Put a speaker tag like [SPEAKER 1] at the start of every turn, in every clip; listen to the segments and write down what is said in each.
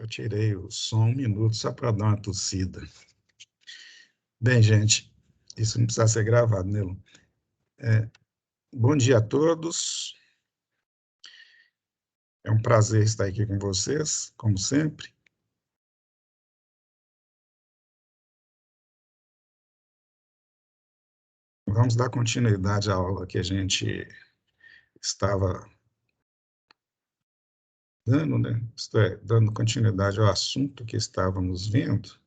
[SPEAKER 1] Eu tirei o som 1 minuto só para dar uma tossida. Bem, gente, isso não precisa ser gravado, né, Lu? Bom dia a todos. É um prazer estar aqui com vocês, como sempre. Vamos dar continuidade à aula que a gente estava dando, né? Isto é, dando continuidade ao assunto que estávamos vendo.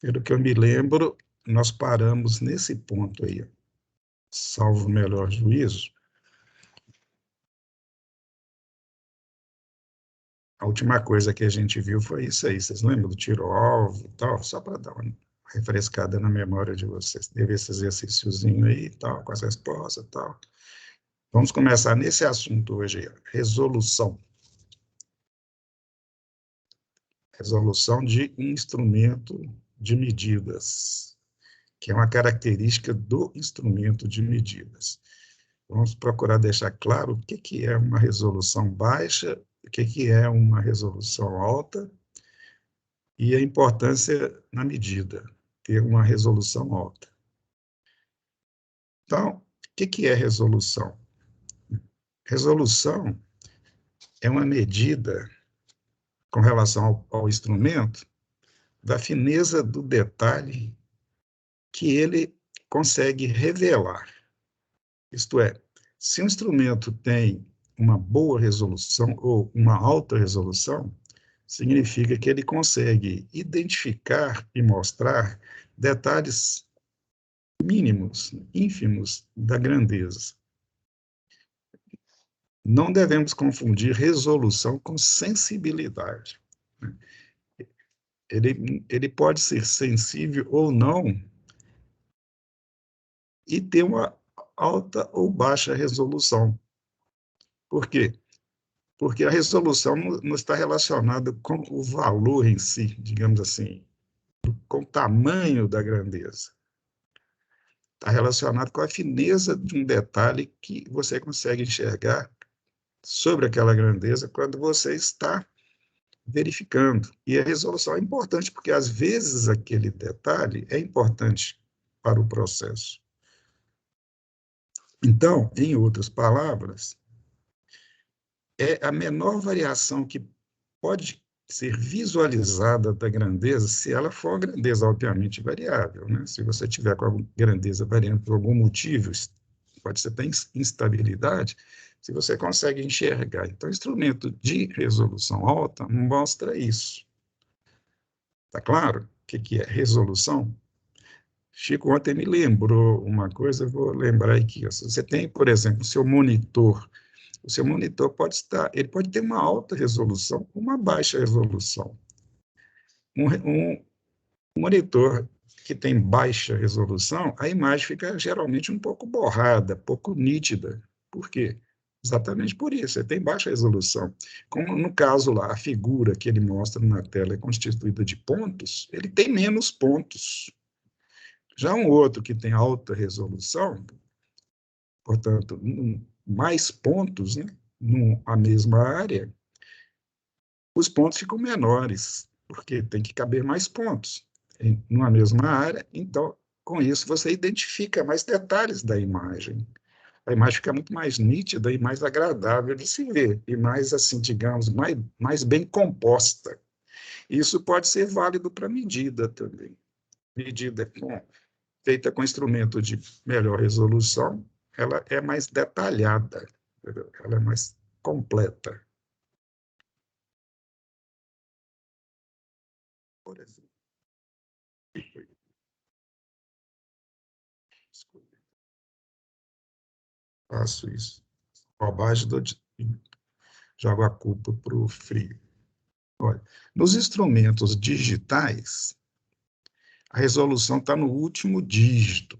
[SPEAKER 1] Pelo que eu me lembro, nós paramos nesse ponto aí, salvo o melhor juízo. A última coisa que a gente viu foi isso aí. Vocês lembram do tiro-alvo e tal? Só para dar uma refrescada na memória de vocês. Teve esse exercíciozinho aí e tal, com as respostas e tal. Vamos começar nesse assunto hoje, resolução. Resolução de um instrumento de medidas, que é uma característica do instrumento de medidas. Vamos procurar deixar claro o que é uma resolução baixa, o que é uma resolução alta, e a importância na medida, ter uma resolução alta. Então, o que é resolução? Resolução é uma medida com relação ao instrumento da fineza do detalhe que ele consegue revelar. Isto é, se um instrumento tem uma boa resolução ou uma alta resolução, significa que ele consegue identificar e mostrar detalhes mínimos, ínfimos da grandeza. Não devemos confundir resolução com sensibilidade. Ele pode ser sensível ou não e ter uma alta ou baixa resolução. Por quê? Porque a resolução não está relacionada com o valor em si, digamos assim, com o tamanho da grandeza. Está relacionado com a fineza de um detalhe que você consegue enxergar sobre aquela grandeza quando você está verificando. E a resolução é importante, porque às vezes aquele detalhe é importante para o processo. Então, em outras palavras, é a menor variação que pode ser visualizada da grandeza, se ela for uma grandeza obviamente variável, né? Se você tiver com a grandeza variando por algum motivo, pode ser até instabilidade, se você consegue enxergar. Então, o instrumento de resolução alta mostra isso. Está claro o que é resolução? Chico ontem me lembrou uma coisa, eu vou lembrar aqui. Você tem, por exemplo, o seu monitor ele pode ter uma alta resolução ou uma baixa resolução. Um monitor que tem baixa resolução, a imagem fica geralmente um pouco borrada, pouco nítida. Por quê? Exatamente por isso, ele tem baixa resolução. Como no caso lá, a figura que ele mostra na tela é constituída de pontos, ele tem menos pontos. Já um outro que tem alta resolução, portanto, mais pontos, né, a mesma área, os pontos ficam menores, porque tem que caber mais pontos numa mesma área, então, com isso, você identifica mais detalhes da imagem. A imagem fica muito mais nítida e mais agradável de se ver, e mais, assim, digamos, mais bem composta. Isso pode ser válido para medida também. Medida feita com instrumento de melhor resolução, ela é mais detalhada, ela é mais completa. Por exemplo, faço isso. Bobagem, jogo a culpa para o frio. Olha, nos instrumentos digitais, a resolução está no último dígito.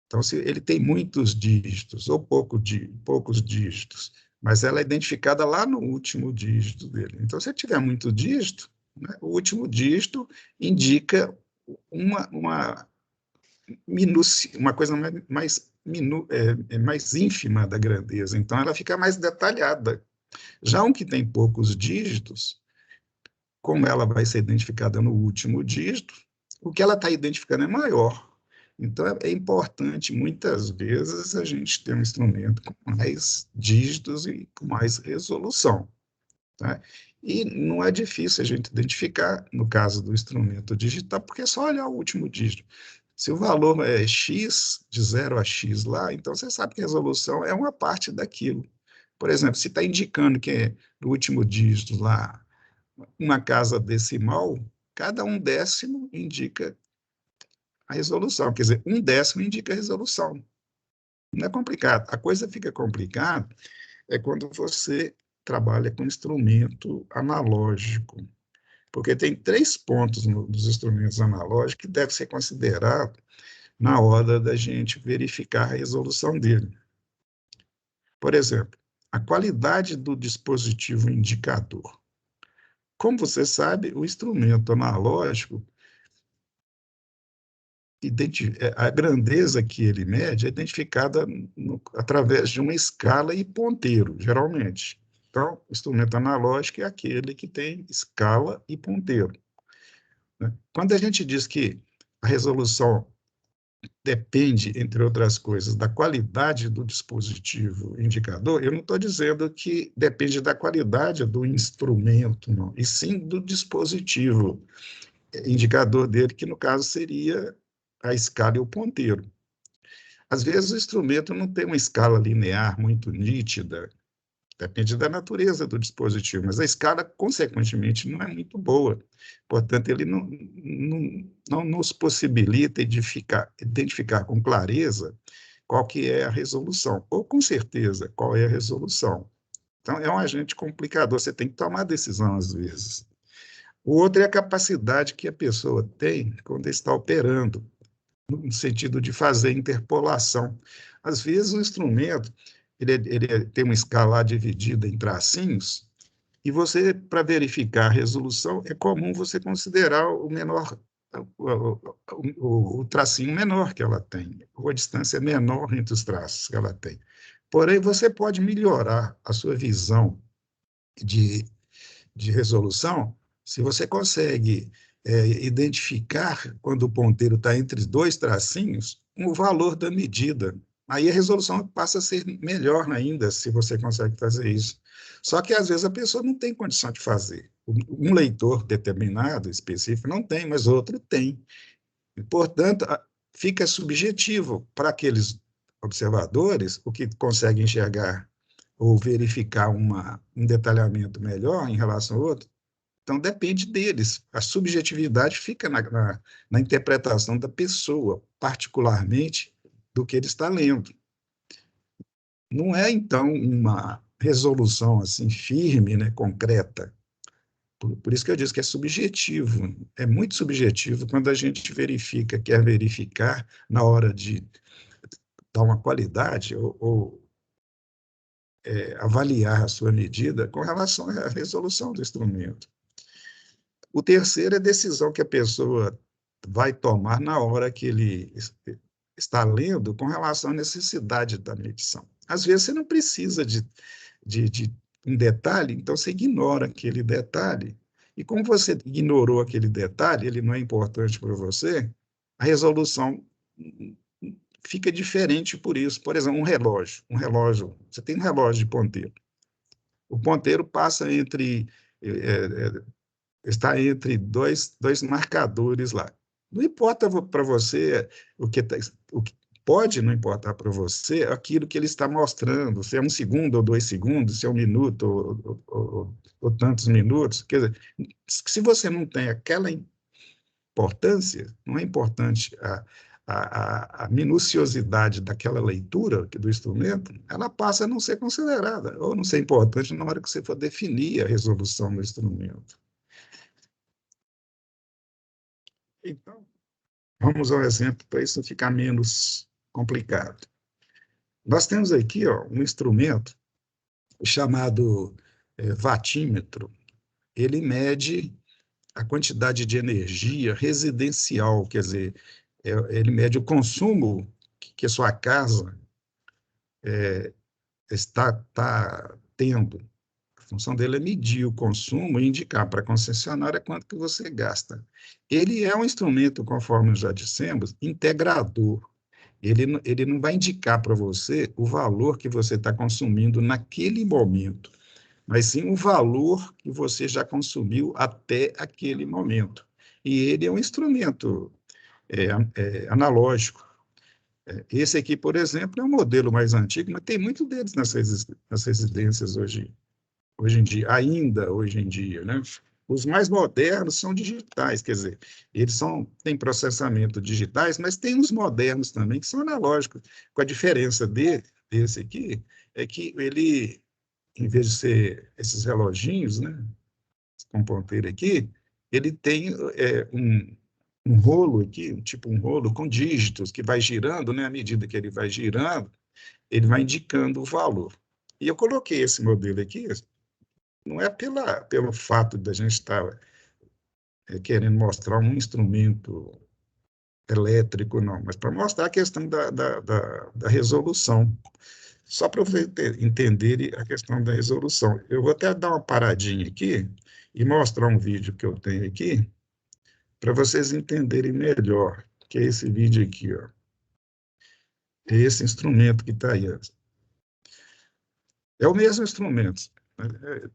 [SPEAKER 1] Então, se ele tem muitos dígitos ou poucos dígitos, mas ela é identificada lá no último dígito dele. Então, se tiver muito dígito, né, o último dígito indica uma coisa mais ínfima da grandeza. Então, ela fica mais detalhada. Já um que tem poucos dígitos, como ela vai ser identificada no último dígito, o que ela está identificando é maior. Então, é importante, muitas vezes, a gente ter um instrumento com mais dígitos e com mais resolução. Tá? E não é difícil a gente identificar, no caso do instrumento digital, porque é só olhar o último dígito. Se o valor é x, de 0 a x lá, então você sabe que a resolução é uma parte daquilo. Por exemplo, se está indicando que é no último dígito lá uma casa decimal, cada um décimo indica a resolução. Quer dizer, um décimo indica a resolução. Não é complicado. A coisa fica complicada é quando você trabalha com instrumento analógico, porque tem 3 pontos nos instrumentos analógicos que devem ser considerados na hora da gente verificar a resolução dele. Por exemplo, a qualidade do dispositivo indicador. Como você sabe, o instrumento analógico, a grandeza que ele mede é identificada através de uma escala e ponteiro, geralmente. Então, o instrumento analógico é aquele que tem escala e ponteiro, né? Quando a gente diz que a resolução depende, entre outras coisas, da qualidade do dispositivo indicador, eu não estou dizendo que depende da qualidade do instrumento, não, e sim do dispositivo indicador dele, que no caso seria a escala e o ponteiro. Às vezes o instrumento não tem uma escala linear muito nítida, depende da natureza do dispositivo, mas a escala, consequentemente, não é muito boa. Portanto, ele não nos possibilita identificar com clareza qual que é a resolução, ou com certeza qual é a resolução. Então, é um agente complicador, você tem que tomar decisão às vezes. O outro é a capacidade que a pessoa tem quando está operando, no sentido de fazer interpolação. Às vezes, o instrumento ele tem uma escala dividida em tracinhos, e você, para verificar a resolução, é comum você considerar o menor, o tracinho menor que ela tem, ou a distância menor entre os traços que ela tem. Porém, você pode melhorar a sua visão de resolução, se você consegue identificar, quando o ponteiro está entre 2 tracinhos, o valor da medida. Aí a resolução passa a ser melhor ainda, se você consegue fazer isso. Só que, às vezes, a pessoa não tem condição de fazer. Um leitor determinado, específico, não tem, mas outro tem. E, portanto, fica subjetivo para aqueles observadores, o que conseguem enxergar ou verificar um detalhamento melhor em relação ao outro. Então, depende deles. A subjetividade fica na interpretação da pessoa, particularmente do que ele está lendo. Não é, então, uma resolução assim firme, né, concreta. Por isso que eu disse que é subjetivo. É muito subjetivo quando a gente quer verificar na hora de dar uma qualidade ou avaliar a sua medida com relação à resolução do instrumento. O terceiro é a decisão que a pessoa vai tomar na hora que ele está lendo com relação à necessidade da medição. Às vezes você não precisa de um detalhe, então você ignora aquele detalhe. E como você ignorou aquele detalhe, ele não é importante para você, a resolução fica diferente por isso. Por exemplo, você tem um relógio de ponteiro. O ponteiro passa está entre dois marcadores lá. Não importa para você o que pode não importar para você aquilo que ele está mostrando, se é 1 segundo ou 2 segundos, se é 1 minuto ou tantos minutos. Quer dizer, se você não tem aquela importância, não é importante a minuciosidade daquela leitura do instrumento, ela passa a não ser considerada, ou não ser importante na hora que você for definir a resolução do instrumento. Então, vamos ao exemplo para isso ficar menos complicado. Nós temos aqui um instrumento chamado watímetro. Ele mede a quantidade de energia residencial, quer dizer, ele mede o consumo que a sua casa está tendo função dele é medir o consumo e indicar para a concessionária quanto que você gasta. Ele é um instrumento, conforme já dissemos, integrador. Ele não vai indicar para você o valor que você está consumindo naquele momento, mas sim o valor que você já consumiu até aquele momento. E ele é um instrumento analógico. Esse aqui, por exemplo, é um modelo mais antigo, mas tem muito deles nas residências hoje em dia, ainda hoje em dia, né? Os mais modernos são digitais, quer dizer, têm processamento digitais, mas tem os modernos também, que são analógicos, com a diferença desse aqui, é que ele, em vez de ser esses reloginhos, né, com ponteiro aqui, ele tem um rolo aqui, tipo um rolo com dígitos, que vai girando, né, à medida que ele vai girando, ele vai indicando o valor. E eu coloquei esse modelo aqui, não é pelo fato da gente estar querendo mostrar um instrumento elétrico, não, mas para mostrar a questão da resolução. Só para você entender a questão da resolução. Eu vou até dar uma paradinha aqui e mostrar um vídeo que eu tenho aqui, para vocês entenderem melhor, que é esse vídeo aqui, ó. É esse instrumento que está aí. Ó. É o mesmo instrumento,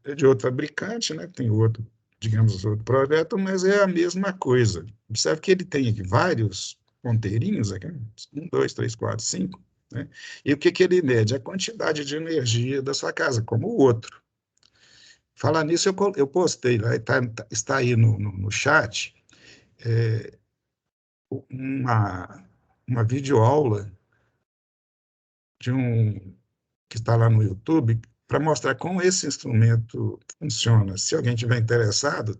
[SPEAKER 1] é de outro fabricante, né? Tem outro, digamos, outro projeto, mas é a mesma coisa. Observe que ele tem aqui vários ponteirinhos, aqui, 1, 2, 3, 4, 5, né? E o que, que ele mede? A quantidade de energia da sua casa, como o outro. Falar nisso, eu postei lá, está aí no chat, uma, uma videoaula de que está lá no YouTube, para mostrar como esse instrumento funciona. Se alguém tiver interessado,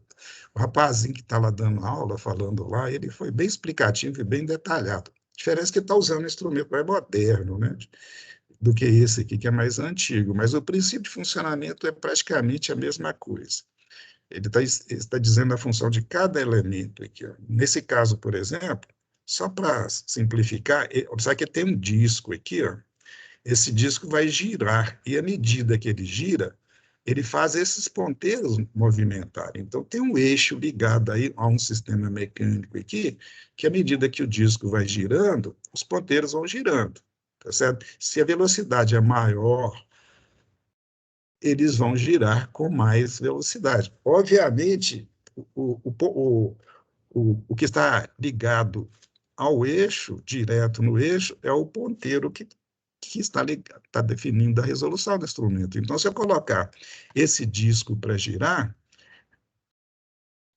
[SPEAKER 1] o rapazinho que está lá dando aula, falando lá, ele foi bem explicativo e bem detalhado. A diferença é que está usando um instrumento mais moderno, né, do que esse aqui, que é mais antigo, mas o princípio de funcionamento é praticamente a mesma coisa. Ele está dizendo a função de cada elemento aqui. Ó. Nesse caso, por exemplo, só para simplificar, observe que tem um disco aqui, ó, esse disco vai girar, e à medida que ele gira, ele faz esses ponteiros movimentarem. Então, tem um eixo ligado aí a um sistema mecânico aqui, que à medida que o disco vai girando, os ponteiros vão girando, tá certo? Se a velocidade é maior, eles vão girar com mais velocidade. Obviamente, o que está ligado ao eixo, direto no eixo, é o ponteiro que está definindo a resolução do instrumento. Então, se eu colocar esse disco para girar,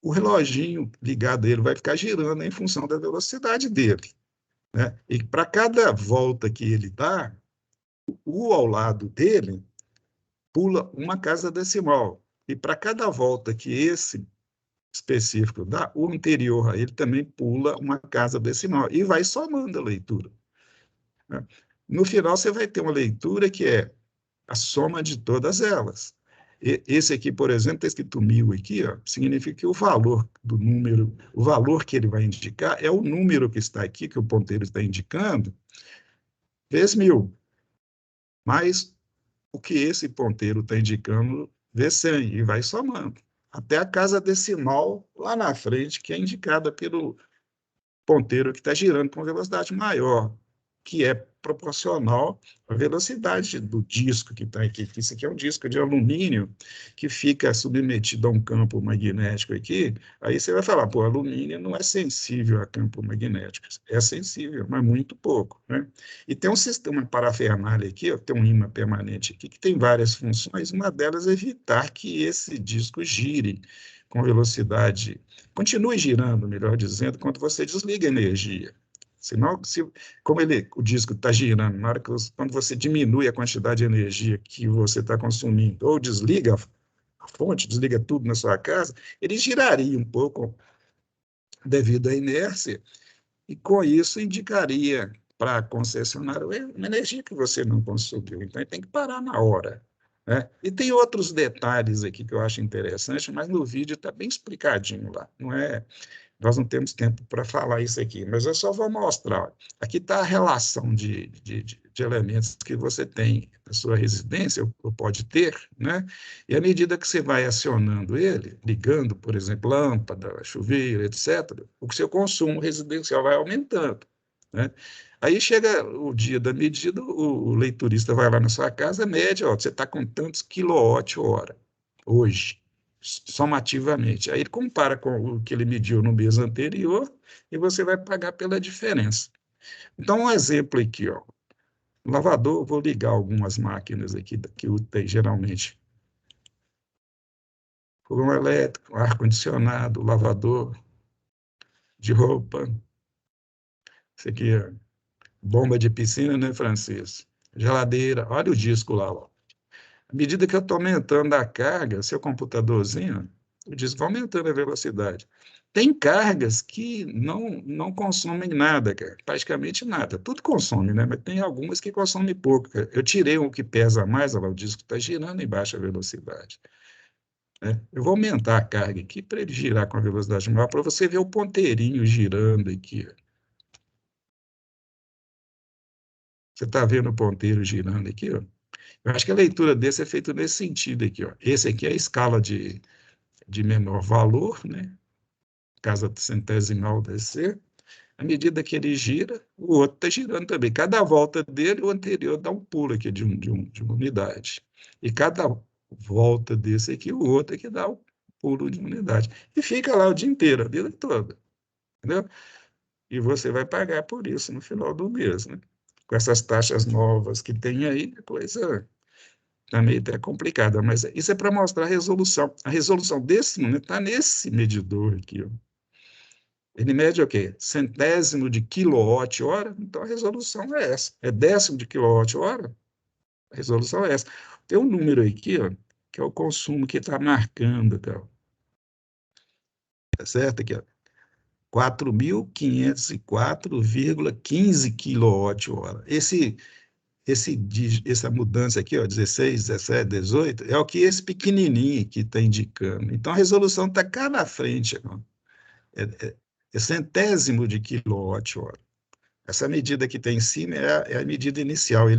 [SPEAKER 1] o reloginho ligado a ele vai ficar girando em função da velocidade dele. Né? E para cada volta que ele dá, o ao lado dele pula uma casa decimal. E para cada volta que esse específico dá, o anterior a ele também pula uma casa decimal. E vai somando a leitura. Né? No final, você vai ter uma leitura que é a soma de todas elas. Esse aqui, por exemplo, está escrito 1000 aqui, ó, significa que o valor do número, o valor que ele vai indicar é o número que está aqui, que o ponteiro está indicando, vezes 1000. Mais o que esse ponteiro está indicando, vezes 100, e vai somando. Até a casa decimal lá na frente, que é indicada pelo ponteiro que está girando com velocidade maior, que é proporcional à velocidade do disco que está aqui. Isso aqui é um disco de alumínio que fica submetido a um campo magnético aqui. Aí você vai falar, pô, alumínio não é sensível a campo magnético. É sensível, mas muito pouco. Né? E tem um sistema parafernália aqui, ó, tem um ímã permanente aqui, que tem várias funções, uma delas é evitar que esse disco gire com velocidade, continue girando, melhor dizendo, quando você desliga a energia. Senão, como o disco está girando, na hora quando você diminui a quantidade de energia que você está consumindo, ou desliga a fonte, desliga tudo na sua casa, ele giraria um pouco devido à inércia, e com isso indicaria para a concessionária uma energia que você não consumiu. Então, ele tem que parar na hora. Né? E tem outros detalhes aqui que eu acho interessante, mas no vídeo está bem explicadinho lá. Não é, nós não temos tempo para falar isso aqui, mas eu só vou mostrar. Aqui está a relação de de elementos que você tem na sua residência, ou pode ter, né? E à medida que você vai acionando ele, ligando, por exemplo, lâmpada, chuveiro, etc., o seu consumo residencial vai aumentando, né? Aí chega o dia da medida, o leiturista vai lá na sua casa, mede, ó, você está com tantos quilowatt-hora hoje, somativamente. Aí ele compara com o que ele mediu no mês anterior e você vai pagar pela diferença. Então, um exemplo aqui, ó. Lavador, vou ligar algumas máquinas aqui que tem geralmente. Fogão elétrico, ar-condicionado, lavador de roupa. Isso aqui é bomba de piscina, né, Francisco? Geladeira, olha o disco lá, ó. À medida que eu estou aumentando a carga, seu computadorzinho, o disco vai aumentando a velocidade. Tem cargas que não consomem nada, cara, praticamente nada. Tudo consome, né? Mas tem algumas que consomem pouco, cara. Eu tirei um que pesa mais, olha lá, o disco está girando em baixa velocidade, né? Eu vou aumentar a carga aqui para ele girar com a velocidade maior, para você ver o ponteirinho girando aqui. Você está vendo o ponteiro girando aqui, ó? Eu acho que a leitura desse é feita nesse sentido aqui, ó. Esse aqui é a escala de menor valor, né? Casa centesimal deve ser. À medida que ele gira, o outro está girando também. Cada volta dele, o anterior dá um pulo aqui de uma unidade. E cada volta desse aqui, o outro é que dá um pulo de unidade. E fica lá o dia inteiro, a vida toda. Entendeu? E você vai pagar por isso no final do mês, né? Com essas taxas novas que tem aí, a coisa está meio até complicada, mas isso é para mostrar a resolução. A resolução desse momento está nesse medidor aqui, ó. Ele mede o quê? Centésimo de quilowatt-hora, então a resolução é essa. É décimo de quilowatt-hora, a resolução é essa. Tem um número aqui, ó, que é o consumo que está marcando, tá certo? Aqui, ó, 4.504,15 quilowatt-hora. Essa mudança aqui, ó, 16, 17, 18, é o que esse pequenininho aqui está indicando. Então, a resolução está cá na frente, ó. É centésimo de quilowatt-hora. Essa medida que tem em cima é a medida inicial. O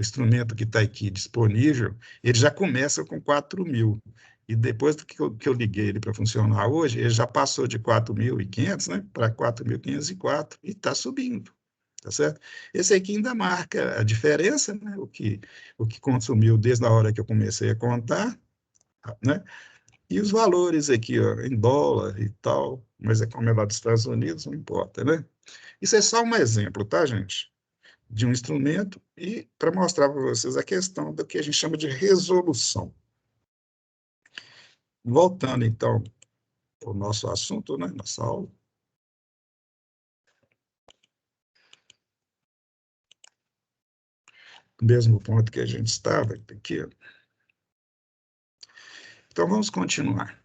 [SPEAKER 1] instrumento que está aqui disponível, ele já começa com 4.000. E depois do que eu liguei ele para funcionar hoje, ele já passou de 4.500, né, para 4.504 e está subindo. Tá certo? Esse aqui ainda marca a diferença, né, o que consumiu desde a hora que eu comecei a contar, né? E os valores aqui, ó, em dólar e tal, mas é como é lá dos Estados Unidos, não importa, né? Isso é só um exemplo, tá, gente? De um instrumento e para mostrar para vocês a questão do que a gente chama de resolução. Voltando, então, ao nosso assunto, né, nossa aula. No mesmo ponto que a gente estava aqui. Então, vamos continuar.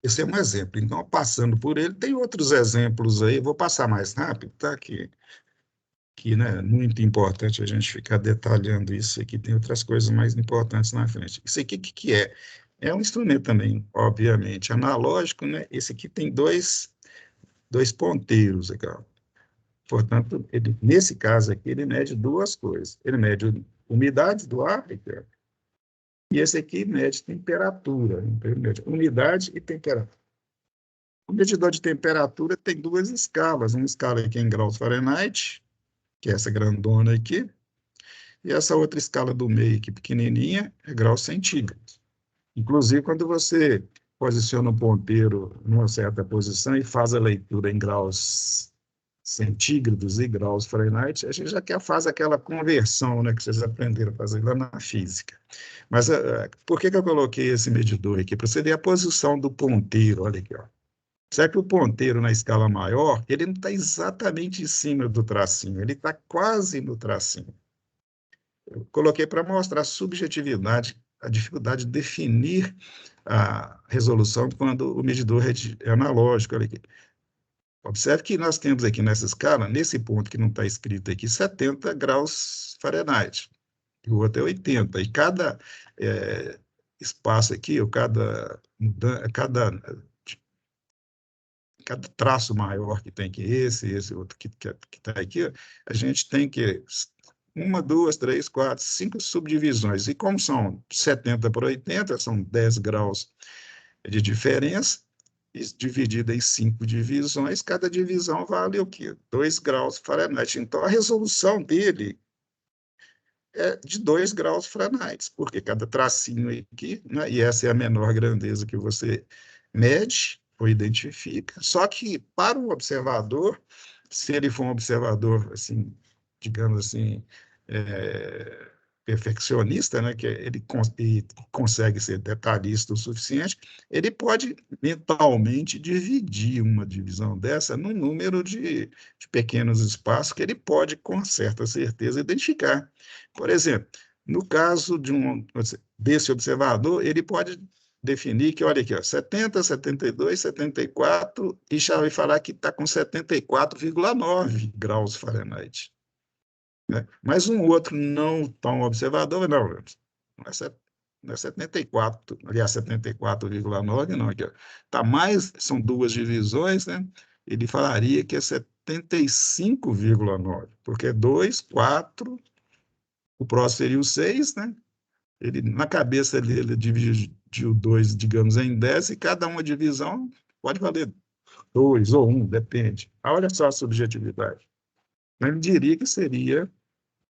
[SPEAKER 1] Esse é um exemplo. Então, passando por ele, tem outros exemplos aí. Vou passar mais rápido, tá? Que né, é muito importante a gente ficar detalhando isso aqui. Tem outras coisas mais importantes na frente. Isso aqui, o que é? É um instrumento também, obviamente, analógico, né? Esse aqui tem dois ponteiros aqui, ó. Portanto, nesse caso aqui, ele mede duas coisas. Ele mede umidade do ar, aqui, ó, e esse aqui mede temperatura. Então, ele mede umidade e temperatura. O medidor de temperatura tem duas escalas. Uma escala aqui em graus Fahrenheit, que é essa grandona aqui, e essa outra escala do meio aqui, pequenininha, é graus centígrados. Inclusive, quando você posiciona o ponteiro numa certa posição e faz a leitura em graus centígrados e graus Fahrenheit, a gente já quer fazer aquela conversão, né, que vocês aprenderam a fazer lá na física. Mas por que eu coloquei esse medidor aqui? Para você ver a posição do ponteiro, olha aqui, ó. Será que o ponteiro na escala maior, ele não está exatamente em cima do tracinho, ele está quase no tracinho. Eu coloquei para mostrar a subjetividade, a dificuldade de definir a resolução quando o medidor é analógico. Olha aqui. Observe que nós temos aqui nessa escala, nesse ponto que não está escrito aqui, 70 graus Fahrenheit, e o outro é 80. E cada espaço aqui, ou cada cada traço maior que tem que esse outro que está aqui, a gente tem que uma, duas, três, quatro, cinco subdivisões. E como são 70 por 80, são 10 graus de diferença, dividida em 5 divisões, cada divisão vale o quê? 2 graus Fahrenheit. Então, a resolução dele é de 2 graus Fahrenheit, porque cada tracinho aqui, né, e essa é a menor grandeza que você mede ou identifica, só que para o observador, se ele for um observador, assim, digamos assim, é, perfeccionista, né, que ele consegue ser detalhista o suficiente, ele pode mentalmente dividir uma divisão dessa num número de pequenos espaços que ele pode, com certa certeza, identificar. Por exemplo, no caso desse observador, ele pode definir que, olha aqui, ó, 70, 72, 74, e já vai falar que está com 74,9 graus Fahrenheit. Né? Mas um outro não tão observador, não é, não é 74, aliás, 74,9, não, aqui, ó, tá mais, são duas divisões, né? Ele falaria que é 75,9, porque é 2, 4, o próximo seria o 6, né? Ele, na cabeça dele, ele dividiu 2, digamos, em 10, e cada uma divisão pode valer 2 ou 1, depende. Olha só a subjetividade. Ele diria que seria,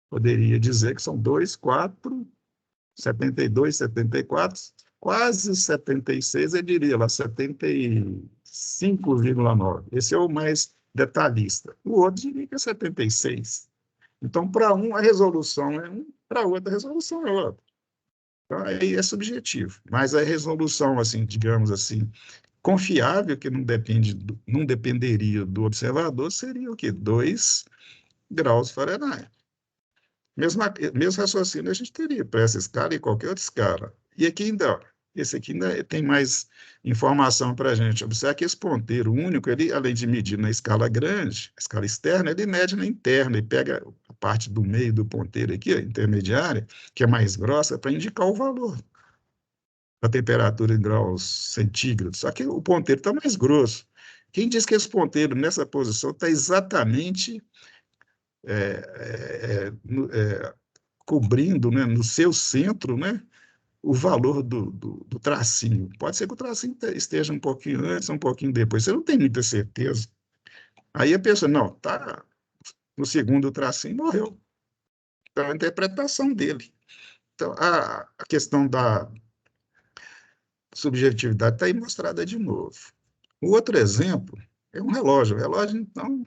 [SPEAKER 1] poderia dizer que são 2, 4, 72, 74, quase 76, eu diria lá, 75,9. Esse é o mais detalhista. O outro diria que é 76. Então, para um, a resolução é um, para o outro, a resolução é outra. Então, aí é subjetivo. Mas a resolução, assim, digamos assim, confiável, que não dependeria do observador, seria o quê? 2 graus Fahrenheit. Mesmo raciocínio a gente teria para essa escala e qualquer outra escala. E aqui ainda, ó, esse aqui ainda tem mais informação para a gente. Observe que esse ponteiro único, ele, além de medir na escala grande, a escala externa, ele mede na interna e pega a parte do meio do ponteiro aqui, a intermediária, que é mais grossa, para indicar o valor da temperatura em graus centígrados. Só que o ponteiro está mais grosso. Quem diz que esse ponteiro, nessa posição, está exatamente cobrindo, né, no seu centro, né, o valor do tracinho. Pode ser que o tracinho esteja um pouquinho antes, um pouquinho depois. Você não tem muita certeza. Aí a pessoa, não, tá no segundo tracinho, morreu. Então, a interpretação dele. Então, a questão da subjetividade está aí mostrada de novo. O outro exemplo é um relógio. O relógio, então,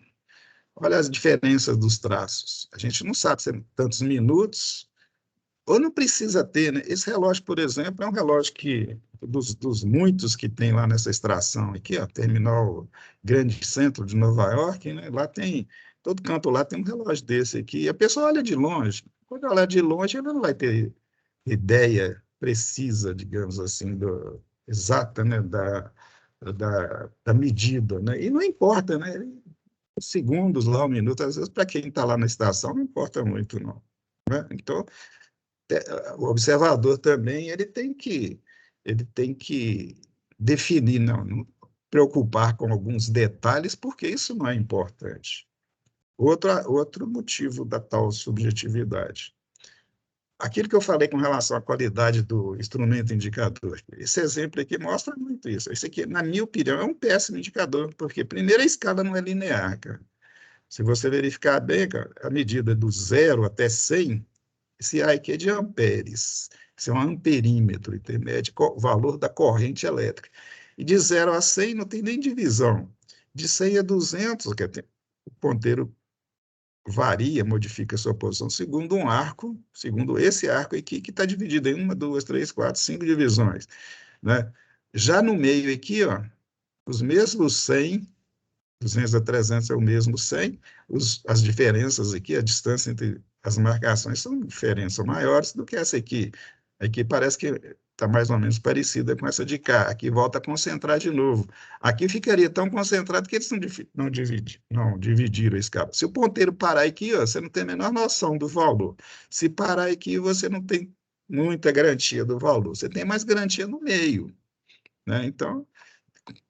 [SPEAKER 1] olha as diferenças dos traços. A gente não sabe se é tantos minutos, ou não precisa ter, né? Esse relógio, por exemplo, é um relógio que, dos muitos que tem lá nessa extração aqui, ó, Terminal Grande Centro de Nova York, né? Lá tem, todo canto lá tem um relógio desse aqui, e a pessoa olha de longe. Quando olha de longe, ela não vai ter ideia precisa, digamos assim, exata, né? Da medida, né? E não importa, né? Os segundos lá, um minuto, às vezes, para quem está lá na estação, não importa muito, não. Né? Então, o observador também ele tem que definir, não preocupar com alguns detalhes, porque isso não é importante. Outro motivo da tal subjetividade. Aquilo que eu falei com relação à qualidade do instrumento indicador, esse exemplo aqui mostra muito isso. Esse aqui, na minha opinião, é um péssimo indicador, porque, primeiro, a escala não é linear, cara. Se você verificar bem, cara, a medida do 0 até 100, esse A aqui é de amperes, isso é um amperímetro, e mede o valor da corrente elétrica. E de 0 a 100 não tem nem divisão. De 100 a 200, o ponteiro varia, modifica a sua posição segundo um arco, segundo esse arco aqui, que está dividido em 1, 2, 3, 4, 5 divisões. Né? Já no meio aqui, ó, os mesmos 100, 200 a 300 é o mesmo 100, as diferenças aqui, a distância entre as marcações são diferentes, são maiores do que essa aqui. Aqui parece que está mais ou menos parecida com essa de cá. Aqui volta a concentrar de novo. Aqui ficaria tão concentrado que eles não dividiram a escala. Se o ponteiro parar aqui, ó, você não tem a menor noção do valor. Se parar aqui, você não tem muita garantia do valor. Você tem mais garantia no meio. Né? Então,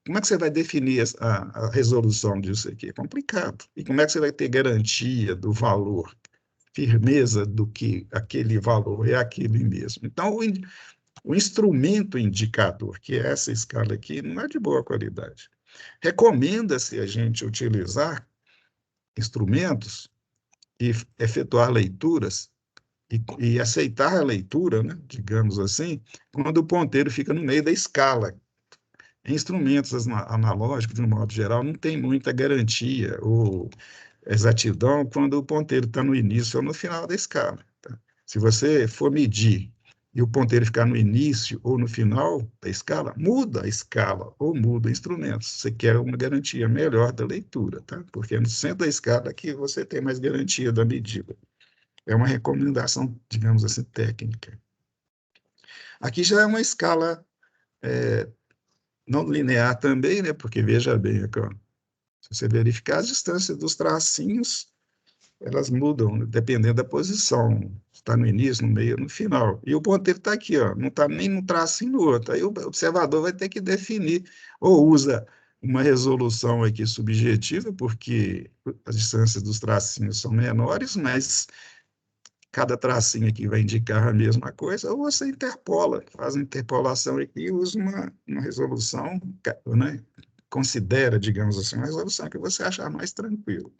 [SPEAKER 1] como é que você vai definir a resolução disso aqui? É complicado. E como é que você vai ter garantia do valor, firmeza do que aquele valor é aquele mesmo? Então, o instrumento indicador, que é essa escala aqui, não é de boa qualidade. Recomenda-se a gente utilizar instrumentos e efetuar leituras e aceitar a leitura, né, digamos assim, quando o ponteiro fica no meio da escala. Em instrumentos analógicos, de um modo geral, não tem muita garantia ou exatidão quando o ponteiro está no início ou no final da escala. Tá? Se você for medir e o ponteiro ficar no início ou no final da escala, muda a escala ou muda o instrumento. Você quer uma garantia melhor da leitura, tá? Porque é no centro da escala que você tem mais garantia da medida. É uma recomendação, digamos assim, técnica. Aqui já é uma escala não linear também, né? Porque veja bem, aqui, ó, se você verificar as distâncias dos tracinhos, elas mudam né, dependendo da posição. Está no início, no meio, no final. E o ponteiro está aqui, ó, não está nem no tracinho no outro. Aí o observador vai ter que definir, ou usa uma resolução aqui subjetiva, porque as distâncias dos tracinhos são menores, mas cada tracinho aqui vai indicar a mesma coisa, ou você interpola, faz uma interpolação aqui e usa uma resolução, né? Considera, digamos assim, uma resolução que você achar mais tranquilo.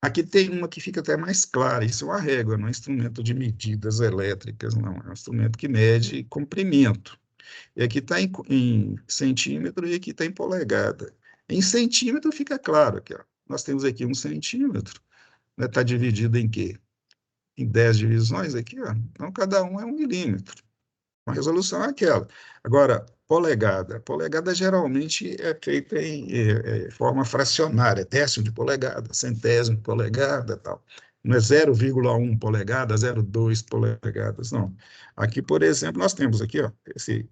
[SPEAKER 1] Aqui tem uma que fica até mais clara, isso é uma régua, não é um instrumento de medidas elétricas, não, é um instrumento que mede comprimento. E aqui está em centímetro e aqui está em polegada. Em centímetro fica claro, aqui, ó. Nós temos aqui 1 centímetro, né, está dividido em quê? Em 10 divisões aqui, ó. Então cada um é 1 milímetro. A resolução é aquela. Agora, polegada geralmente é feita em forma fracionária, décimo de polegada, centésimo de polegada, tal. Não é 0,1 polegada, 0,2 polegadas, não. Aqui, por exemplo, nós temos aqui, ó, esse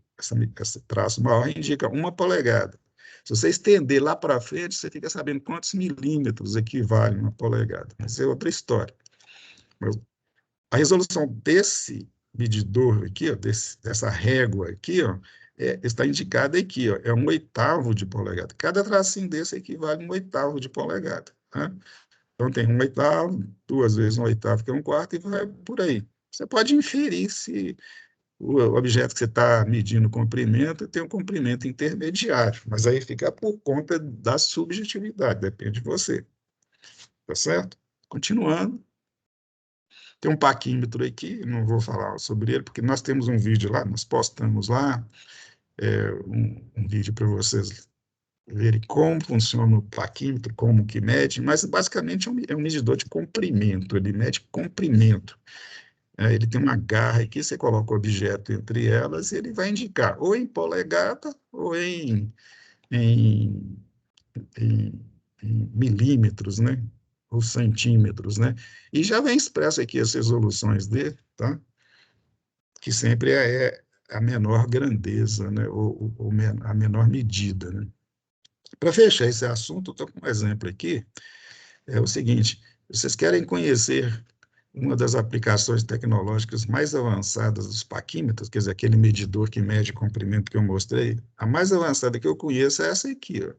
[SPEAKER 1] traço maior indica 1 polegada. Se você estender lá para frente, você fica sabendo quantos milímetros equivale uma polegada. Mas é outra história. A resolução desse medidor aqui, ó, dessa régua aqui, ó, está indicada aqui, ó, é 1/8 de polegada. Cada tracinho desse equivale a 1/8 de polegada. Tá? Então, tem 1/8, 2 vezes 1/8, que é 1/4, e vai por aí. Você pode inferir se o objeto que você está medindo o comprimento tem um comprimento intermediário, mas aí fica por conta da subjetividade, depende de você. Tá certo? Continuando. Tem um paquímetro aqui, não vou falar sobre ele, porque nós temos um vídeo lá, nós postamos lá, um vídeo para vocês verem como funciona o paquímetro, como que mede, mas basicamente é um medidor de comprimento, ele mede comprimento. Ele tem uma garra aqui, você coloca o objeto entre elas, e ele vai indicar ou em polegada ou em, em, em milímetros, né? Ou centímetros, né? E já vem expresso aqui as resoluções dele, tá? Que sempre é a menor grandeza, né? ou a menor medida, né? Para fechar esse assunto, estou com um exemplo aqui, é o seguinte, vocês querem conhecer uma das aplicações tecnológicas mais avançadas dos paquímetros, quer dizer, aquele medidor que mede o comprimento que eu mostrei, a mais avançada que eu conheço é essa aqui, ó.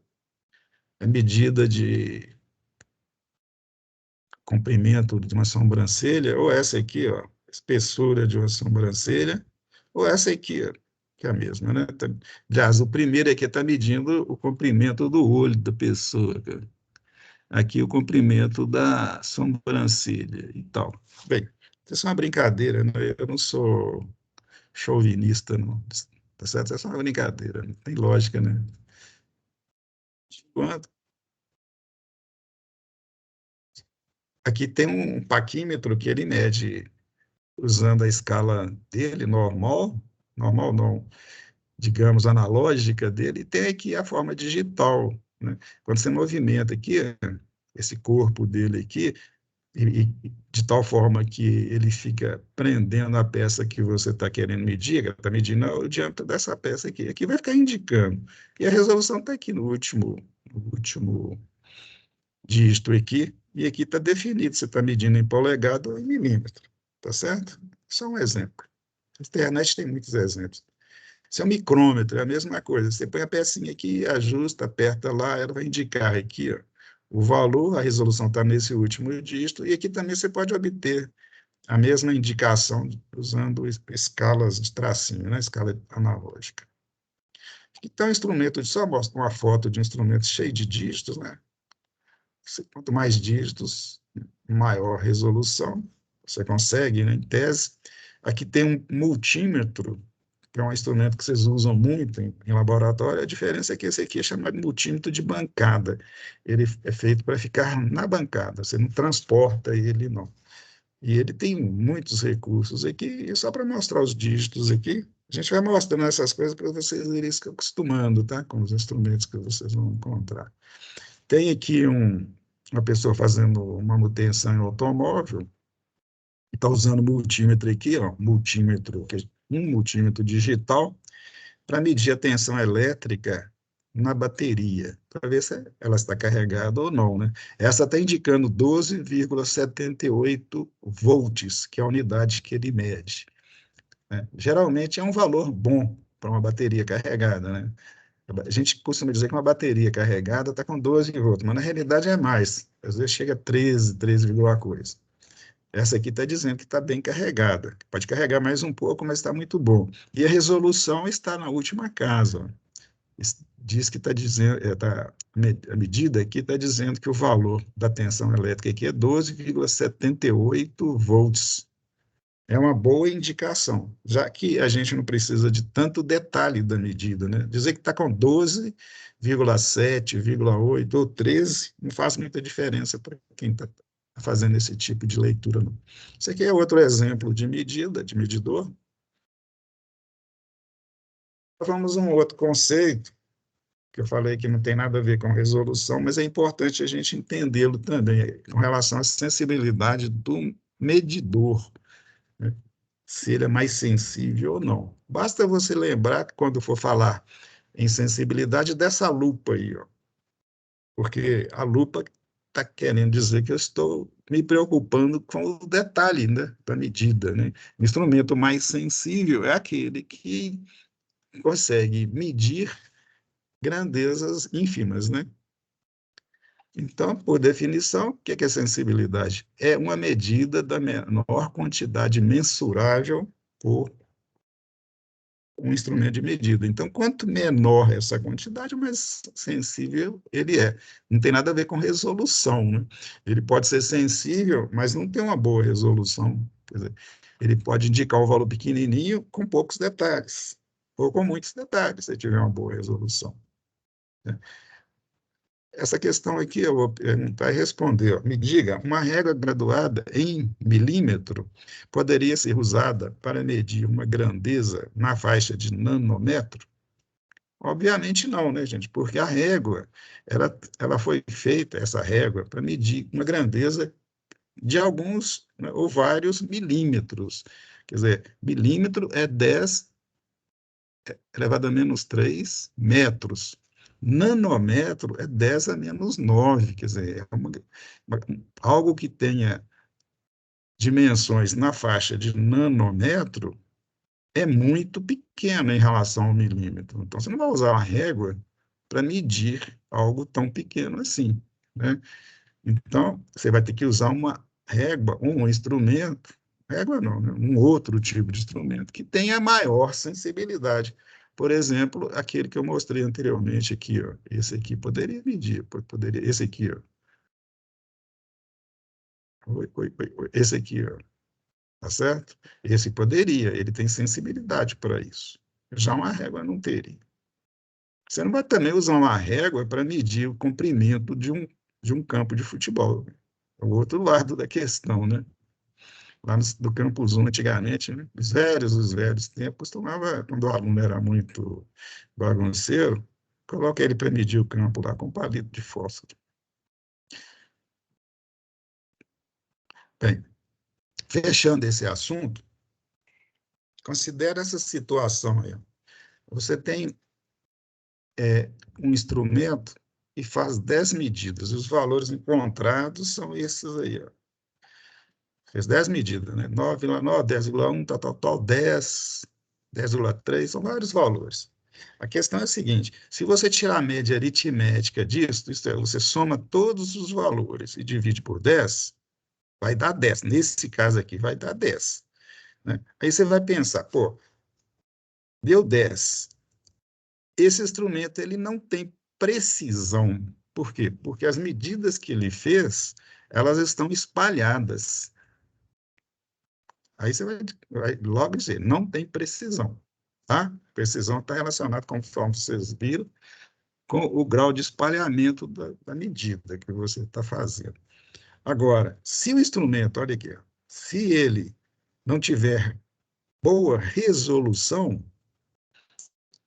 [SPEAKER 1] A medida de comprimento de uma sobrancelha, ou essa aqui, ó, espessura de uma sobrancelha, ou essa aqui, ó, que é a mesma, né? Aliás, o primeiro aqui está medindo o comprimento do olho da pessoa, cara. Aqui o comprimento da sobrancelha e tal. Bem, isso é uma brincadeira, né? Eu não sou chauvinista, não. Tá certo? Isso é uma brincadeira, não tem lógica, né? Quanto? Aqui tem um paquímetro que ele mede usando a escala dele, normal, normal não, digamos, analógica dele, e tem aqui a forma digital, né? Quando você movimenta aqui, esse corpo dele aqui, de tal forma que ele fica prendendo a peça que você está querendo medir, está medindo o diâmetro dessa peça aqui, aqui vai ficar indicando. E a resolução está aqui no último dígito aqui, e aqui está definido, você está medindo em polegada ou em milímetro, tá certo? Só um exemplo. A internet tem muitos exemplos. Isso é um micrômetro, é a mesma coisa. Você põe a pecinha aqui, ajusta, aperta lá, ela vai indicar aqui, ó, o valor, a resolução está nesse último dígito, e aqui também você pode obter a mesma indicação usando escalas de tracinho, né? Escala analógica. Então, instrumento, só mostra uma foto de um instrumento cheio de dígitos, né? Quanto mais dígitos, maior resolução você consegue, né? Em tese. Aqui tem um multímetro, que é um instrumento que vocês usam muito em laboratório. A diferença é que esse aqui é chamado de multímetro de bancada. Ele é feito para ficar na bancada, você não transporta ele, não. E ele tem muitos recursos aqui, e só para mostrar os dígitos aqui, a gente vai mostrando essas coisas para vocês irem se acostumando, tá? Com os instrumentos que vocês vão encontrar. Tem aqui uma pessoa fazendo uma manutenção em automóvel, está usando multímetro aqui, ó, multímetro, um multímetro digital, para medir a tensão elétrica na bateria, para ver se ela está carregada ou não, né? Essa está indicando 12,78 volts, que é a unidade que ele mede, né? Geralmente é um valor bom para uma bateria carregada, né? A gente costuma dizer que uma bateria carregada está com 12 volts, mas na realidade é mais. Às vezes chega a 13, 13, alguma coisa. Essa aqui está dizendo que está bem carregada. Pode carregar mais um pouco, mas está muito bom. E a resolução está na última casa. Diz que está dizendo, a medida aqui está dizendo que o valor da tensão elétrica aqui é 12,78 volts. É uma boa indicação, já que a gente não precisa de tanto detalhe da medida, né? Dizer que está com 12,7, 8 ou 13 não faz muita diferença para quem está fazendo esse tipo de leitura, não. Isso aqui é outro exemplo de medida, de medidor. Vamos a um outro conceito, que eu falei que não tem nada a ver com resolução, mas é importante a gente entendê-lo também, com relação à sensibilidade do medidor, né? Se ele é mais sensível ou não. Basta você lembrar, quando for falar em sensibilidade, dessa lupa aí, ó, porque a lupa está querendo dizer que eu estou me preocupando com o detalhe, né, da medida, né? O instrumento mais sensível é aquele que consegue medir grandezas ínfimas, né? Então, por definição, o que é sensibilidade? É uma medida da menor quantidade mensurável por um instrumento de medida. Então, quanto menor essa quantidade, mais sensível ele é. Não tem nada a ver com resolução, né? Ele pode ser sensível, mas não tem uma boa resolução. Quer dizer, ele pode indicar um valor pequenininho com poucos detalhes, ou com muitos detalhes, se tiver uma boa resolução, né? Essa questão aqui eu vou perguntar e responder. Ó. Me diga, uma régua graduada em milímetro poderia ser usada para medir uma grandeza na faixa de nanômetro? Obviamente não, né, gente? Porque a régua, ela foi feita, essa régua, para medir uma grandeza de alguns, né, ou vários milímetros. Quer dizer, milímetro é 10 elevado a menos 3 metros. Nanômetro é 10 a menos 9, quer dizer, algo que tenha dimensões na faixa de nanômetro é muito pequeno em relação ao milímetro. Então, você não vai usar uma régua para medir algo tão pequeno assim, né? Então, você vai ter que usar uma régua, um instrumento, régua não, né? Um outro tipo de instrumento que tenha maior sensibilidade. Por exemplo, aquele que eu mostrei anteriormente aqui, ó. Esse aqui poderia medir, poderia, esse aqui, ó. Esse aqui, ó. Tá certo? Esse poderia, ele tem sensibilidade para isso. Já uma régua não teria. Você não vai também usar uma régua para medir o comprimento de um campo de futebol. É o outro lado da questão, né? Lá no Campus 1, antigamente, né? Os velhos tempos, costumava, quando o aluno era muito bagunceiro, coloca ele para medir o campo lá com um palito de fósforo. Bem, fechando esse assunto, considera essa situação aí. Você tem um instrumento e faz 10 medidas, e os valores encontrados são esses aí, ó. Fez 10 medidas, né? 9,9, 10,1, tal, 10. 10,3 são vários valores. A questão é a seguinte: se você tirar a média aritmética disso, isto é, você soma todos os valores e divide por 10, vai dar 10. Nesse caso aqui, vai dar 10. Né? Aí você vai pensar, pô, deu 10. Esse instrumento ele não tem precisão. Por quê? Porque as medidas que ele fez, elas estão espalhadas. Aí você vai logo dizer, não tem precisão. Tá? Precisão está relacionada, conforme vocês viram, com o grau de espalhamento da medida que você está fazendo. Agora, se o instrumento, olha aqui, se ele não tiver boa resolução,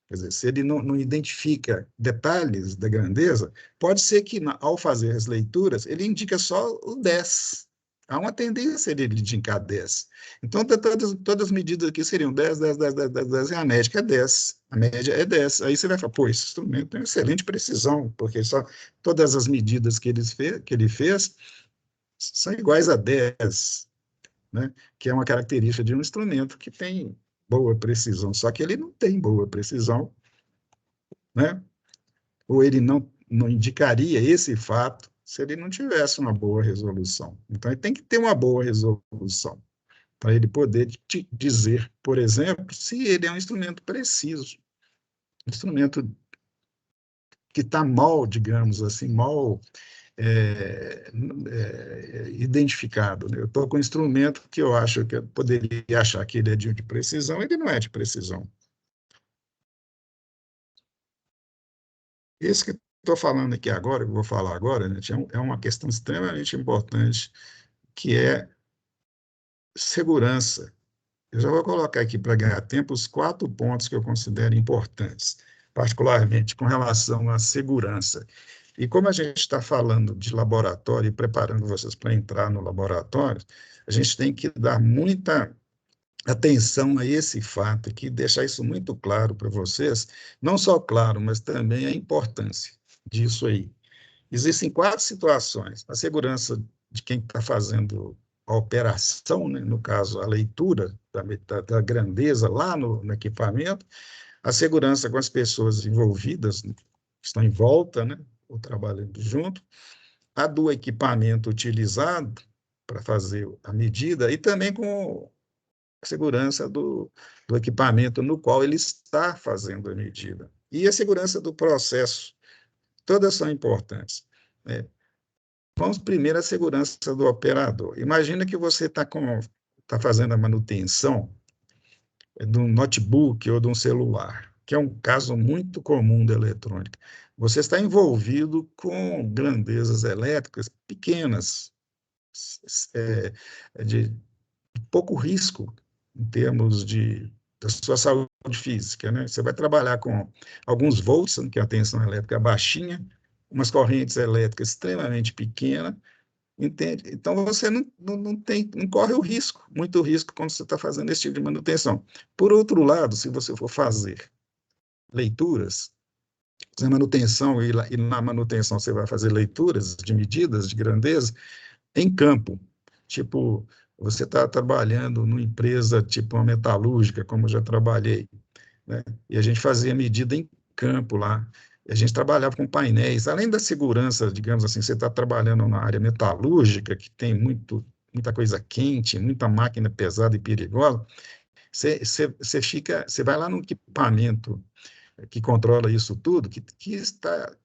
[SPEAKER 1] quer dizer, se ele não identifica detalhes da grandeza, pode ser que, ao fazer as leituras, ele indica só o 10. Há uma tendência dele de indicar 10. Então, todas as medidas aqui seriam 10, 10, 10, 10, 10, 10, e a média é 10. A média é 10. Aí você vai falar, pô, esse instrumento tem excelente precisão, porque todas as medidas que ele fez são iguais a 10, né? Que é uma característica de um instrumento que tem boa precisão, só que ele não tem boa precisão, né? Ou ele não indicaria esse fato se ele não tivesse uma boa resolução. Então, ele tem que ter uma boa resolução para ele poder te dizer, por exemplo, se ele é um instrumento preciso, um instrumento que está mal, digamos assim, mal identificado. Né? Eu estou com um instrumento que eu acho que eu poderia achar que ele é de precisão, ele não é de precisão. Esse que estou falando aqui agora, que eu vou falar agora, né, é uma questão extremamente importante, que é segurança. Eu já vou colocar aqui para ganhar tempo os 4 pontos que eu considero importantes, particularmente com relação à segurança. E como a gente está falando de laboratório e preparando vocês para entrar no laboratório, a gente tem que dar muita atenção a esse fato aqui, deixar isso muito claro para vocês, não só claro, mas também a importância disso aí. Existem 4 situações: a segurança de quem está fazendo a operação, né? No caso, a leitura da grandeza lá no equipamento, a segurança com as pessoas envolvidas, né, que estão em volta, né? Ou trabalhando junto, a do equipamento utilizado para fazer a medida, e também com a segurança do equipamento no qual ele está fazendo a medida. E a segurança do processo, todas são importantes. Né? Vamos primeiro à segurança do operador. Imagina que você tá fazendo a manutenção de um notebook ou de um celular, que é um caso muito comum da eletrônica. Você está envolvido com grandezas elétricas pequenas, de pouco risco em termos da sua saúde física, né? Você vai trabalhar com alguns volts, que é a tensão elétrica baixinha, umas correntes elétricas extremamente pequenas, entende? Então, você não corre o risco, muito risco, quando você está fazendo esse tipo de manutenção. Por outro lado, se você for fazer leituras, fazer manutenção, e na manutenção você vai fazer leituras de medidas de grandeza em campo, tipo, você está trabalhando numa empresa tipo uma metalúrgica, como eu já trabalhei, né? E a gente fazia medida em campo lá. E a gente trabalhava com painéis. Além da segurança, digamos assim, você está trabalhando na área metalúrgica, que tem muita coisa quente, muita máquina pesada e perigosa, você vai lá no equipamento que controla isso tudo, que está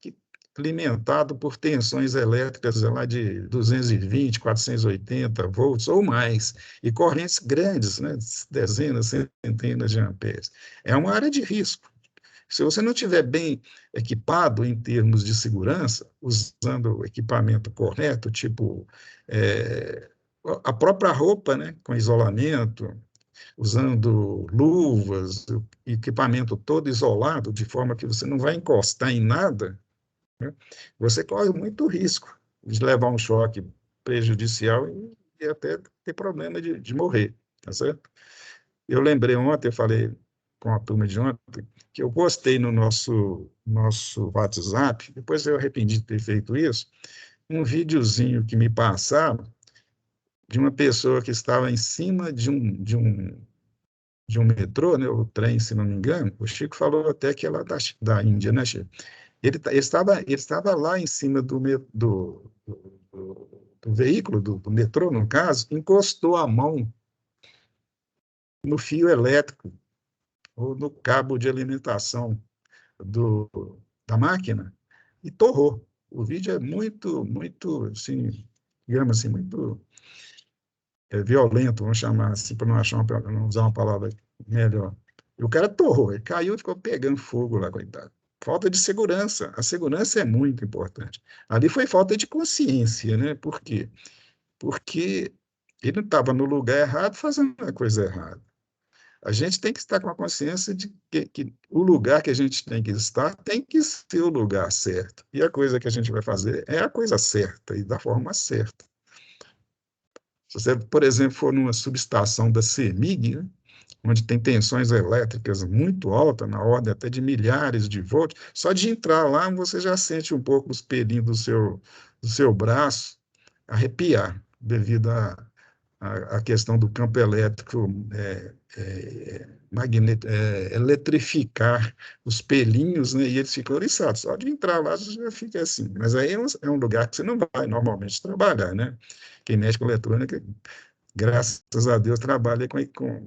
[SPEAKER 1] alimentado por tensões elétricas lá de 220, 480 volts ou mais, e correntes grandes, né, dezenas, centenas de amperes. É uma área de risco. Se você não estiver bem equipado em termos de segurança, usando o equipamento correto, tipo a própria roupa, né, com isolamento, usando luvas, equipamento todo isolado, de forma que você não vai encostar em nada, né, você corre muito risco de levar um choque prejudicial e até ter problema de morrer, tá certo? Eu lembrei ontem, eu falei com a turma de ontem, que eu postei no nosso WhatsApp, depois eu arrependi de ter feito isso, um videozinho que me passaram de uma pessoa que estava em cima de de um metrô, né, o trem, se não me engano, o Chico falou até que é lá da Índia, né, Chico? Ele estava lá em cima do veículo, do metrô, no caso, encostou a mão no fio elétrico ou no cabo de alimentação do, da máquina e torrou. O vídeo é muito, assim, digamos assim, muito violento, vamos chamar assim, para não usar uma palavra melhor. E o cara torrou, ele caiu e ficou pegando fogo lá, coitado. Falta de segurança. A segurança é muito importante. Ali foi falta de consciência, né? Por quê? Porque ele estava no lugar errado fazendo a coisa errada. A gente tem que estar com a consciência de que o lugar que a gente tem que estar tem que ser o lugar certo. E a coisa que a gente vai fazer é a coisa certa e da forma certa. Se você, por exemplo, for numa subestação da CEMIG, né, onde tem tensões elétricas muito altas, na ordem até de milhares de volts, só de entrar lá você já sente um pouco os pelinhos do seu braço arrepiar, devido à questão do campo elétrico eletrificar os pelinhos, né, e eles ficam oriçados. Só de entrar lá você já fica assim. Mas aí é um lugar que você não vai normalmente trabalhar, né? Quem mexe com eletrônica, graças a Deus, trabalha com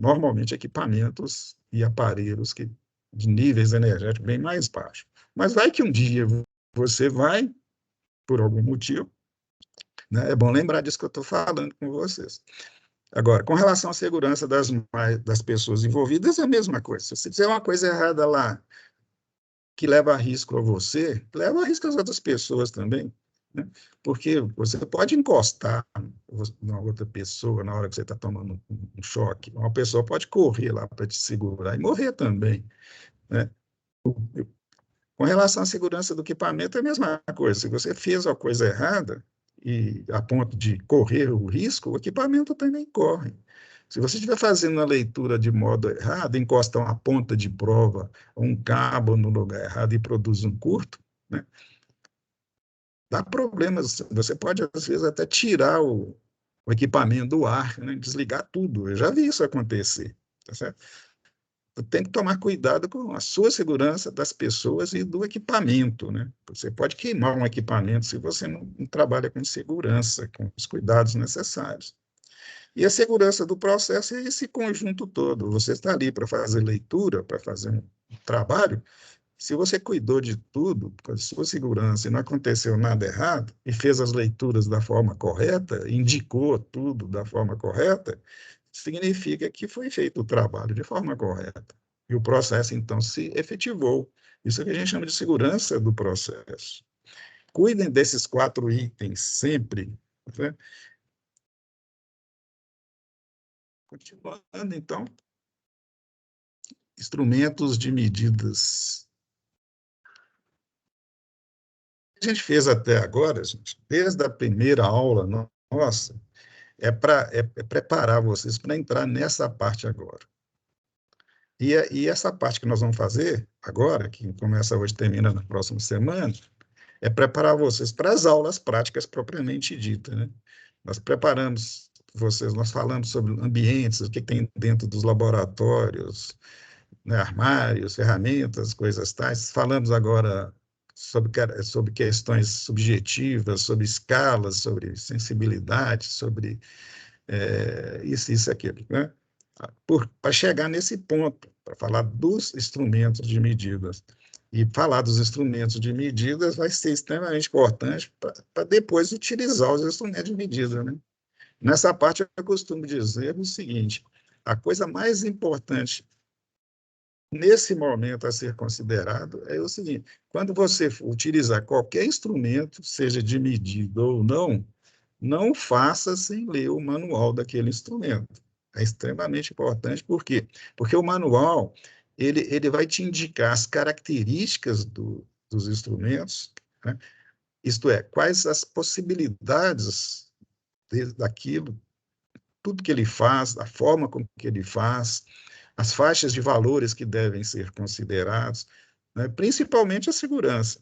[SPEAKER 1] normalmente equipamentos e aparelhos de níveis energéticos bem mais baixos. Mas vai que um dia você vai, por algum motivo, né? É bom lembrar disso que eu estou falando com vocês. Agora, com relação à segurança das pessoas envolvidas, é a mesma coisa. Se você fizer uma coisa errada lá, que leva a risco a você, leva a risco às outras pessoas também, né? Porque você pode encostar na outra pessoa na hora que você está tomando um choque. Uma pessoa pode correr lá para te segurar e morrer também, né? Com relação à segurança do equipamento, é a mesma coisa. Se você fez a coisa errada, e a ponto de correr o risco, o equipamento também corre. Se você estiver fazendo a leitura de modo errado, encosta uma ponta de prova, um cabo no lugar errado e produz um curto, né, dá problemas. Você pode, às vezes, até tirar o equipamento do ar, né, desligar tudo. Eu já vi isso acontecer. Tá certo? Tem que tomar cuidado com a sua segurança das pessoas e do equipamento, né? Você pode queimar um equipamento se você não trabalha com segurança, com os cuidados necessários. E a segurança do processo é esse conjunto todo. Você está ali para fazer leitura, para fazer um trabalho. Se você cuidou de tudo, com a sua segurança, e não aconteceu nada errado, e fez as leituras da forma correta, indicou tudo da forma correta, significa que foi feito o trabalho de forma correta. E o processo, então, se efetivou. Isso é o que a gente chama de segurança do processo. Cuidem desses 4 itens sempre. Né? Continuando, então, instrumentos de medidas. O que a gente fez até agora, gente, desde a primeira aula nossa, é preparar vocês para entrar nessa parte agora. E essa parte que nós vamos fazer agora, que começa hoje e termina na próxima semana, é preparar vocês para as aulas práticas propriamente ditas, né? Nós preparamos vocês, nós falamos sobre ambientes, o que tem dentro dos laboratórios, né, armários, ferramentas, coisas tais. Falamos agora sobre questões subjetivas, sobre escalas, sobre sensibilidade, sobre isso, aquilo, né? Para chegar nesse ponto, para falar dos instrumentos de medidas. E falar dos instrumentos de medidas vai ser extremamente importante para depois utilizar os instrumentos de medida, né? Nessa parte, eu costumo dizer o seguinte: a coisa mais importante nesse momento a ser considerado é o seguinte: quando você utilizar qualquer instrumento, seja de medida ou não, não faça sem ler o manual daquele instrumento. É extremamente importante, por quê? Porque o manual ele vai te indicar as características dos instrumentos, né? Isto é, quais as possibilidades daquilo, tudo que ele faz, a forma como que ele faz, as faixas de valores que devem ser considerados, né? Principalmente a segurança.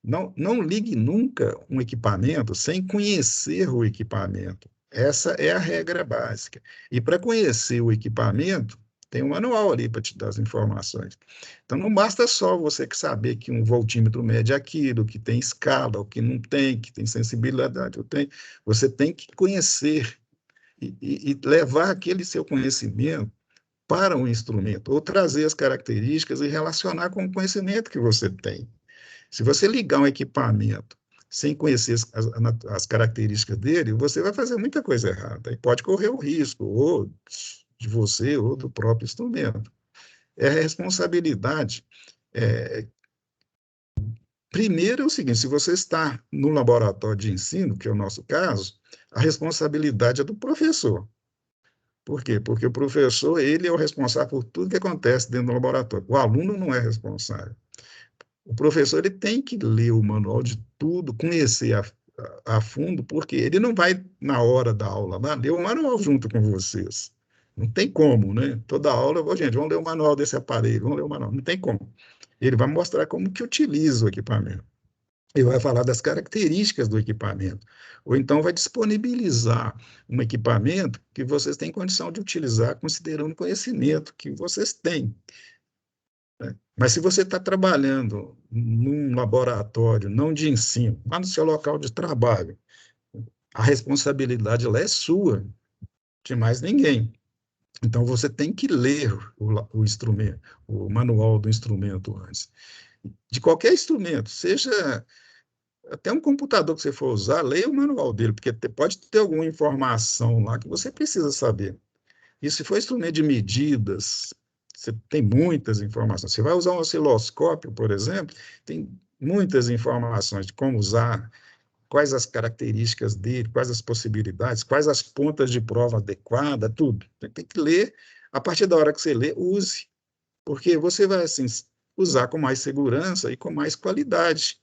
[SPEAKER 1] Não ligue nunca um equipamento sem conhecer o equipamento. Essa é a regra básica. E para conhecer o equipamento, tem um manual ali para te dar as informações. Então, não basta só você que saber que um voltímetro mede aquilo, que tem escala, ou que não tem, que tem sensibilidade, ou tem. Você tem que conhecer e levar aquele seu conhecimento para um instrumento, ou trazer as características e relacionar com o conhecimento que você tem. Se você ligar um equipamento sem conhecer as características dele, você vai fazer muita coisa errada e pode correr o risco ou de você ou do próprio instrumento. É a responsabilidade. É, primeiro é o seguinte: se você está no laboratório de ensino, que é o nosso caso, a responsabilidade é do professor. Por quê? Porque o professor ele é o responsável por tudo que acontece dentro do laboratório. O aluno não é responsável. O professor ele tem que ler o manual de tudo, conhecer a fundo, porque ele não vai, na hora da aula, lá, ler o manual junto com vocês. Não tem como, né? Toda aula, eu vou, gente, vamos ler o manual desse aparelho, vamos ler o manual. Não tem como. Ele vai mostrar como que utiliza o equipamento. Ele vai falar das características do equipamento. Ou então vai disponibilizar um equipamento que vocês têm condição de utilizar, considerando o conhecimento que vocês têm. Mas se você está trabalhando num laboratório, não de ensino, lá no seu local de trabalho, a responsabilidade lá é sua, de mais ninguém. Então você tem que ler o instrumento, o manual do instrumento antes. De qualquer instrumento, seja até um computador que você for usar, leia o manual dele, porque pode ter alguma informação lá que você precisa saber. E se for instrumento de medidas, você tem muitas informações. Você vai usar um osciloscópio, por exemplo, tem muitas informações de como usar, quais as características dele, quais as possibilidades, quais as pontas de prova adequadas, tudo. Tem que ler. A partir da hora que você lê, use, porque você vai assim, usar com mais segurança e com mais qualidade.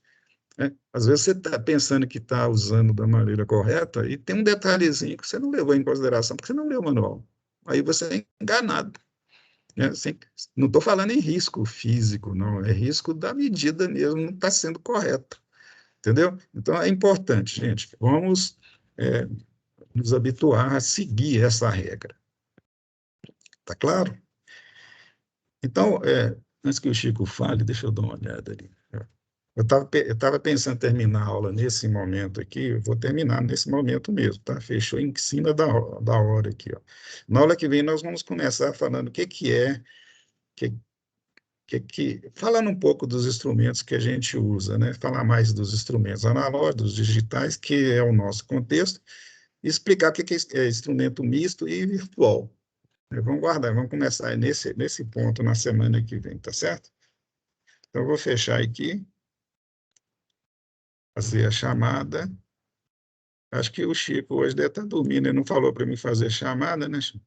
[SPEAKER 1] Né? Às vezes você está pensando que está usando da maneira correta e tem um detalhezinho que você não levou em consideração, porque você não leu o manual. Aí você é enganado. Né? Assim, não estou falando em risco físico, não, é risco da medida mesmo, não está sendo correta. Entendeu? Então é importante, gente, vamos nos habituar a seguir essa regra. Tá claro? Então, antes que o Chico fale, deixa eu dar uma olhada ali. Eu estava pensando em terminar a aula nesse momento aqui, eu vou terminar nesse momento mesmo, tá? Fechou em cima da hora aqui, ó. Na aula que vem nós vamos começar falando o que é, falando um pouco dos instrumentos que a gente usa, né? Falar mais dos instrumentos analógicos, digitais, que é o nosso contexto, e explicar o que é instrumento misto e virtual. Vamos guardar, vamos começar nesse ponto na semana que vem, tá certo? Então, eu vou fechar aqui, fazer a chamada. Acho que o Chico hoje deve estar dormindo, ele não falou para mim fazer chamada, né, Chico?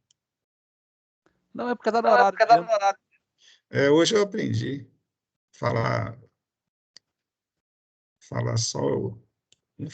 [SPEAKER 2] Não, é porque está no horário mesmo.
[SPEAKER 1] Hoje eu aprendi a falar só